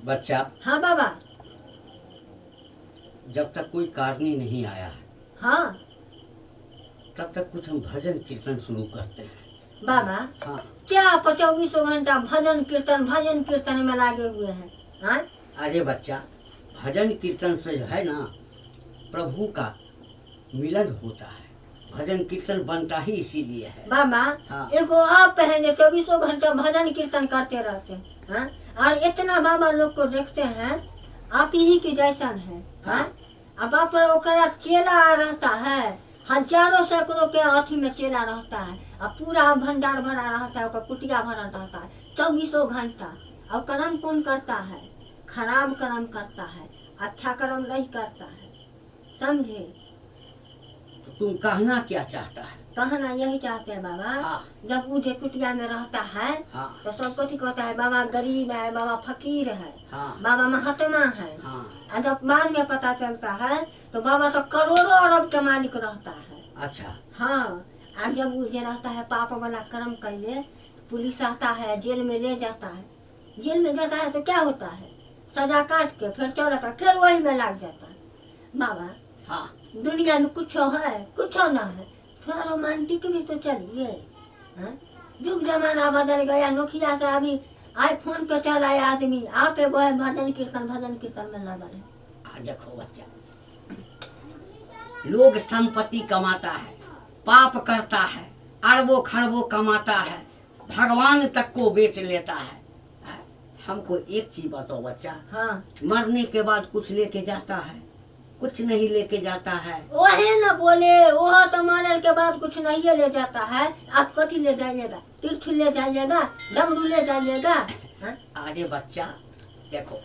बच्चा, हाँ बाबा। जब तक कोई कारणी नहीं आया है हाँ तब तक कुछ हम भजन कीर्तन शुरू करते हैं। बाबा। हाँ। क्या आप 24 घंटा भजन कीर्तन में लगे हुए हैं? हाँ? अरे बच्चा, भजन कीर्तन से जो है ना प्रभु का मिलन होता है। भजन कीर्तन बनता ही इसीलिए है। बाबा। हाँ। एगो आप हैं जो 24 घंटा भजन कीर्तन करते रहते हैं। हाँ? और इतना बाबा लोग को देखते हैं, आप ही के जैसन है। हाँ? अब आप ओकरा चेला रहता है, हजारों सैकड़ों के अथी में चेला रहता है, अब पूरा भंडार भरा रहता है, कुटिया भरा रहता है 24 घंटा। अब कर्म कौन करता है? खराब कर्म करता है, अच्छा कर्म नहीं करता है। समझे? तो तुम कहना क्या चाहता है? कहना यही चाहते हैं बाबा। हाँ। जब उधे कुटिया में रहता है हाँ। तो सब कथी कहता है, बाबा गरीब है, बाबा फकीर है। हाँ। बाबा महात्मा है। हाँ। और जब बाद में पता चलता है तो बाबा तो करोड़ों अरब के मालिक रहता है। अच्छा। हाँ। और जब वो रहता है पाप वाला कर्म कैले, पुलिस आता है, जेल में ले जाता है। जेल में जाता है तो क्या होता है, सजा काट के फिर चलता है, फिर वही में लग जाता है। बाबा। हाँ। दुनिया में कुछ है, कुछ ना है, थोड़ा रोमांटिक भी तो चलिए। हाँ? युग जमाना बदल गया, नोकिया से अभी आईफोन पे चला है आदमी, आप एगो है भजन कीर्तन में लगा है। देखो बच्चा, लोग संपत्ति कमाता है, पाप करता है, अरबों खरबों कमाता है, भगवान तक को बेच लेता है। हमको एक चीज बताओ बच्चा। हाँ। मरने के बाद कुछ लेके जाता है? कुछ नहीं लेके जाता है। वही न बोले, वह तो मरने के बाद कुछ नहीं ले जाता है। आप कथी ले जाइएगा? तीर्थ ले जाइएगा, डमरू ले जाइएगा। हाँ? अरे बच्चा देखो,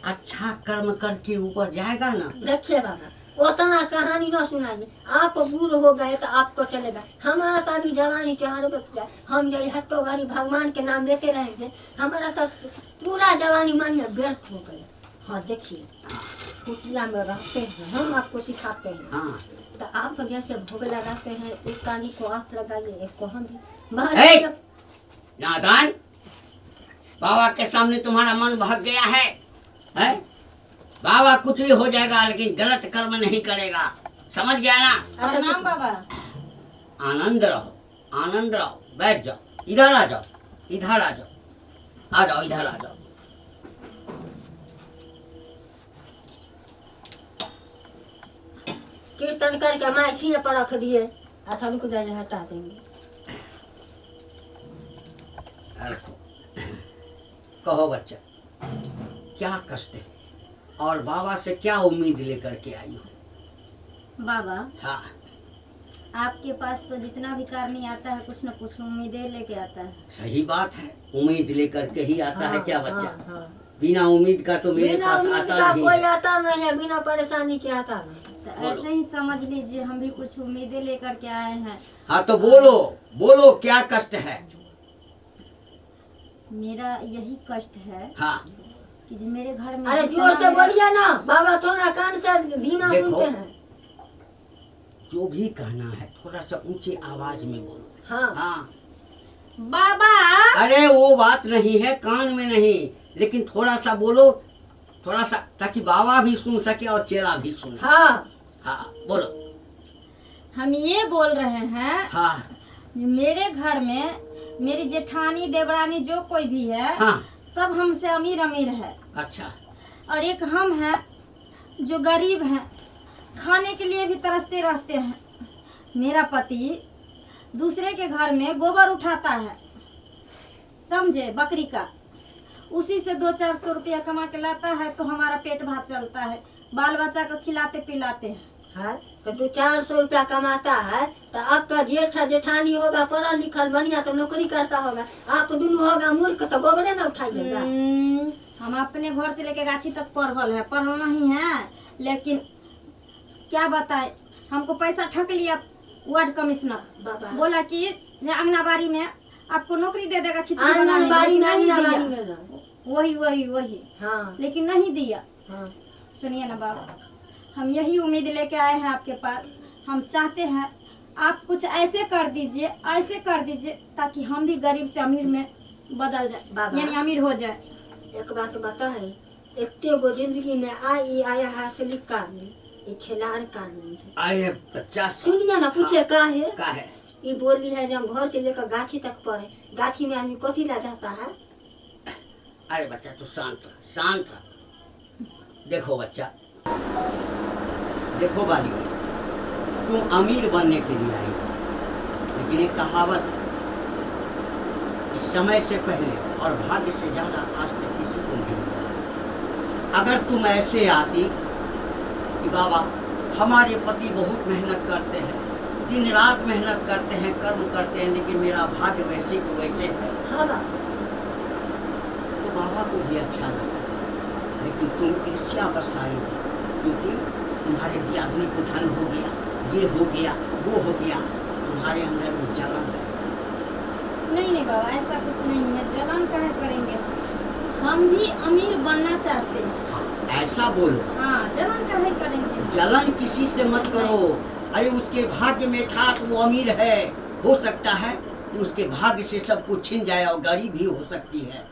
अच्छा कर्म करके ऊपर जाएगा ना। देखिए बाबा, उतना कहानी न सुनाइए। आप बूढ़ हो गए तो आपको चलेगा, हमारा तो अभी जवानी चढ़ किया, हम जो हट्टो गाड़ी भगवान के नाम लेते रहेंगे, हमारा तो पूरा जवानी मानिए व्यर्थ हो गया। हाँ देखिए, कुटिया में रहते हैं, हम आपको सिखाते हैं। हाँ। तो आप जैसे भोग लगाते हैं, एक कानी को आप लगाइए, एक को हम नादान, बाबा के सामने तुम्हारा मन भाग गया है? बाबा कुछ भी हो जाएगा लेकिन गलत कर्म नहीं करेगा, समझ गया ना? अच्छा नाम बाबा। आनंद रहो, आनंद रहो, बैठ जाओ, इधर आ जाओ, इधर आ जाओ, आ जाओ, इधर आ जाओ। कीर्तन करके माइखिए पर रख दिए, अथन को जाए हटा देंगे। कहो बच्चा, क्या कष्ट है और बाबा से क्या उम्मीद लेकर के आई हो? बाबा। हाँ। आपके पास तो जितना भी कारणी आता है कुछ न कुछ उम्मीदें लेके आता है। सही बात है, उम्मीद लेकर के ही आता है। क्या बच्चा? हाँ, हाँ। बिना उम्मीद का तो मेरे पास आता नहीं कोई है। आता नहीं है, बिना परेशानी के आता नहीं। तो ऐसे ही समझ लीजिए, हम भी कुछ उम्मीदें लेकर के आए हैं। हाँ तो बोलो, बोलो क्या कष्ट है? मेरा यही कष्ट है। हाँ। कि जो मेरे घर में, अरे जोर से बोलिए ना बाबा, थोड़ा कान से धीमा सुनते हैं। जो भी कहना है थोड़ा सा ऊंचे आवाज में बोलो। हाँ। हाँ। बाबा। अरे वो बात नहीं है, कान में नहीं, लेकिन थोड़ा सा बोलो, थोड़ा सा, ताकि बाबा भी सुन सके और चेला भी सुने। हाँ। हाँ बोलो। हम ये बोल रहे हैं। हाँ। मेरे घर में मेरी जेठानी देवरानी जो कोई भी है, हाँ। सब हमसे अमीर अमीर है। अच्छा। और एक हम हैं जो गरीब हैं, खाने के लिए भी तरसते रहते हैं। मेरा पति दूसरे के घर में गोबर उठाता है, समझे, बकरी का, उसी से 200-400 रुपया कमा के लाता है, तो हमारा पेट भात चलता है, बाल बच्चा को खिलाते पिलाते हैं। हाँ, तो 200-400 रुपया कमाता है तो आपका जेठा जेठानी होगा पढ़ा लिखल बढ़िया, तो नौकरी करता होगा। आप दोनों होगा मूर्ख, तो गोबरे न उठाइएगा। हम अपने घर से लेके गाछी तक पढ़ल है, पढ़ल नहीं है, लेकिन क्या बताए, हमको पैसा ठग लिया वार्ड कमिश्नर। बाबा। बोला कि आंगनबाड़ी में आपको नौकरी दे देगा, खिचड़ी आंगनबाड़ी में नहीं दिया। वही हाँ। लेकिन नहीं दिया। हाँ। सुनिए ना बाबा, हम यही उम्मीद लेके आए हैं आपके पास। हम चाहते हैं आप कुछ ऐसे कर दीजिए, ऐसे कर दीजिए, ताकि हम भी गरीब से अमीर में बदल जाए, बाबा। यानी अमीर हो जाए। एक बात बता है, इतने गो जिंदगी में आई आया है से लिख कर ली, ये खिलाड़ कर ली है। अरे बच्चा सुनिए ना, पूछे का है ये बोली है जब घर से लेकर गाछी तक पड़े, गाछी में आदमी कथी ला जाता है? अरे बच्चा तू शांत रह, शांत रह। देखो बच्चा, देखो बालिका, तुम अमीर बनने के लिए आई, लेकिन एक कहावत है, इस समय से पहले और भाग्य से ज्यादा आज तक किसी को नहीं मिला। अगर तुम ऐसे आती कि बाबा हमारे पति बहुत मेहनत करते हैं, दिन रात मेहनत करते हैं, कर्म करते हैं, लेकिन मेरा भाग्य वैसे को वैसे है, हाँ तो बाबा को भी अच्छा लगता है। लेकिन तुम ईर्ष्या बस आई हो, क्योंकि तुम्हारे दियादनी को धन हो गया, ये हो गया, वो हो गया, तुम्हारे अंदर वो जलन है। नहीं नहीं बाबा, ऐसा कुछ नहीं है। जलन काहे करेंगे, हम भी अमीर बनना चाहते हैं। हाँ, ऐसा बोलो। हाँ, जलन काहे करेंगे। जलन किसी से मत करो। अरे उसके भाग्य में था तो वो अमीर है, हो सकता है कि उसके भाग्य से सब कुछ छिन जाए और गरीब भी हो सकती है।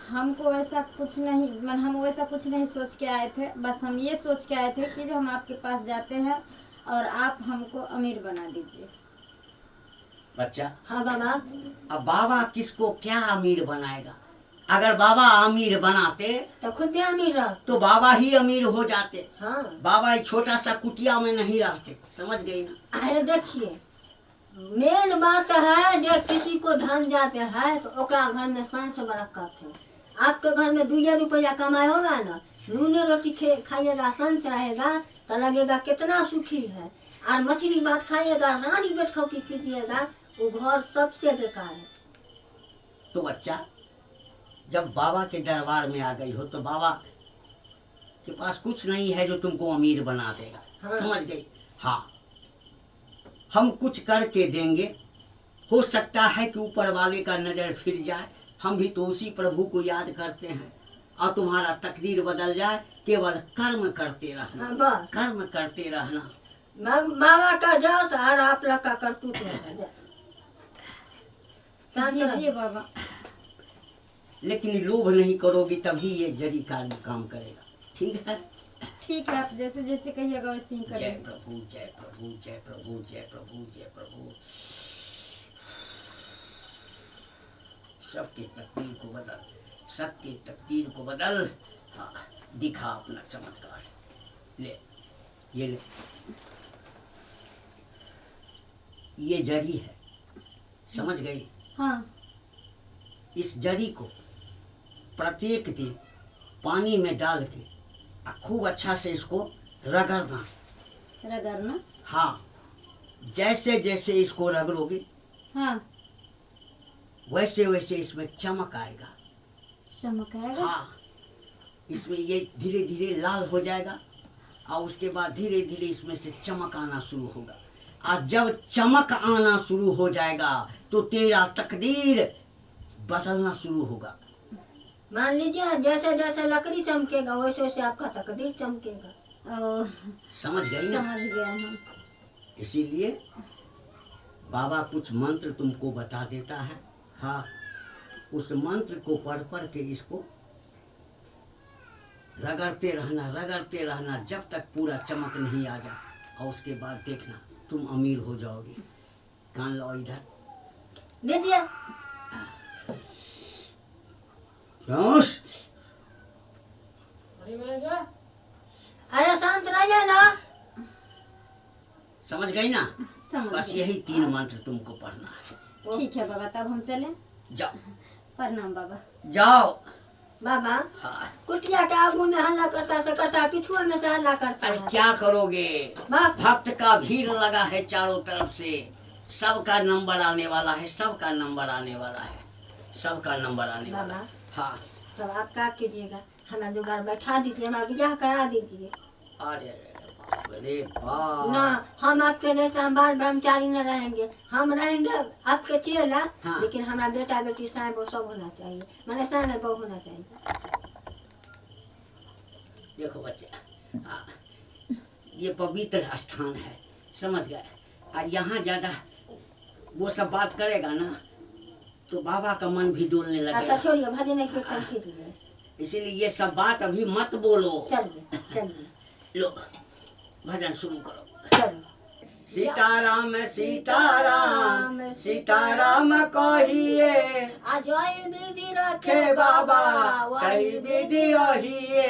हमको ऐसा कुछ नहीं, हम वैसा कुछ नहीं सोच के आए थे। बस हम ये सोच के आए थे कि जो हम आपके पास जाते हैं और आप हमको अमीर बना दीजिए। बच्चा, हाँ बाबा, अब बाबा किसको क्या अमीर बनाएगा? अगर बाबा अमीर बनाते तो खुद ही अमीर रह। तो बाबा ही अमीर हो जाते। हाँ, बाबा एक छोटा सा कुटिया में नहीं रहते, समझ गई ना? अरे देखिए, मेन बात है जो किसी को धन जाते है तो ओकरा घर में शान से बरकत है। आपके घर में 2 रुपया कमाई होगा ना, नूने रोटी खाइएगा, शान से रहेगा तो लगेगा कितना सुखी है। और मछली भात खाइएगा, रानी पेट खौकी कीजिएगा, वो घर सबसे बेकार है। तो बच्चा, जब बाबा के दरबार में आ गई हो तो बाबा के पास कुछ नहीं है जो तुमको अमीर बना देगा। हाँ। समझ गई? हाँ, हम कुछ करके देंगे, हो सकता है कि ऊपर वाले का नजर फिर जाए। हम भी तो उसी प्रभु को याद करते हैं और तुम्हारा तकदीर बदल जाए। केवल कर्म करते रहना, हाँ, बस कर्म करते रहना। बाबा का जस और आप लोग का करतूत है। शांत दीजिए रहो। बाबा। लेकिन लोभ नहीं करोगी तभी ये जड़ी कार्य काम करेगा। ठीक है? ठीक है, आप जैसे जैसे कहिएगा वैसे ही जय करेंगे। प्रभु, जय प्रभु, जय प्रभु, जय प्रभु, जय प्रभु। सबके तकदीर को बदल, सबके तकदीर को बदल। हाँ, दिखा अपना चमत्कार। ले, ये ले, ये जड़ी है, समझ गई? हाँ, इस जड़ी को प्रत्येक दिन पानी में डाल के खूब अच्छा से इसको रगड़ना। रगड़ना? हाँ, जैसे जैसे इसको रगड़ोगे हाँ, वैसे वैसे इसमें चमक आएगा। चमक आएगा? हाँ, इसमें ये धीरे धीरे लाल हो जाएगा और उसके बाद धीरे धीरे इसमें से चमक आना शुरू होगा। और जब चमक आना शुरू हो जाएगा तो तेरा तकदीर बदलना शुरू होगा। मान लीजिए जैसे जैसे लकड़ी चमकेगा वैसे वैसे आपका तकदीर चमकेगा। ओ, समझ गई ना? समझ गया हम। इसीलिए बाबा कुछ मंत्र तुमको बता देता है। हाँ, उस मंत्र को पढ़ पढ़ के इसको रगड़ते रहना जब तक पूरा चमक नहीं आ जाए, और उसके बाद देखना तुम अमीर हो जाओगे। कान लो इधर, दीजिए। जोश। अरे शांत रहिए ना। समझ गई ना? समझ बस गया। यही 3 मंत्र तुमको पढ़ना है। ठीक है बाबा, तब हम चलें। जाओ, प्रणाम बाबा। जाओ। बाबा, हाँ, कुटिया के आगू में हल्ला करता से करता, पिछुआ में से हल्ला करता अरे है। क्या करोगे? बाप, भक्त का भीड़ लगा है चारों तरफ से। सबका नंबर आने वाला है, सबका नंबर आने वाला है, सबका नंबर आने वाला है। हाँ, तो आप क्या कीजिएगा, हमें जुगाड़ बैठा दीजिए, हमारा ब्याह करा दीजिए। अरे बाप। ना, हम आपके जैसे हम बाल ब्रह्मचारी न रहेंगे, हम रहेंगे आपके चेला। हाँ। लेकिन हमारा बेटा बेटी साहब वो सब होना चाहिए, मैंने साहब बहु होना चाहिए। देखो बच्चे, हाँ, ये पवित्र स्थान है, समझ गए? और यहाँ ज्यादा वो सब बात करेगा ना तो बाबा का मन भी डोलने अच्छा लगेगा। छोड़िए, भजन कीर्तन कीजिए। इसीलिए ये सब बात अभी मत बोलो। चलिए चलिए लो भजन शुरू करो। चलो। सीताराम सीताराम सीताराम कहिए, अजय विधि रखे खे बाबा कही विधि रहिए।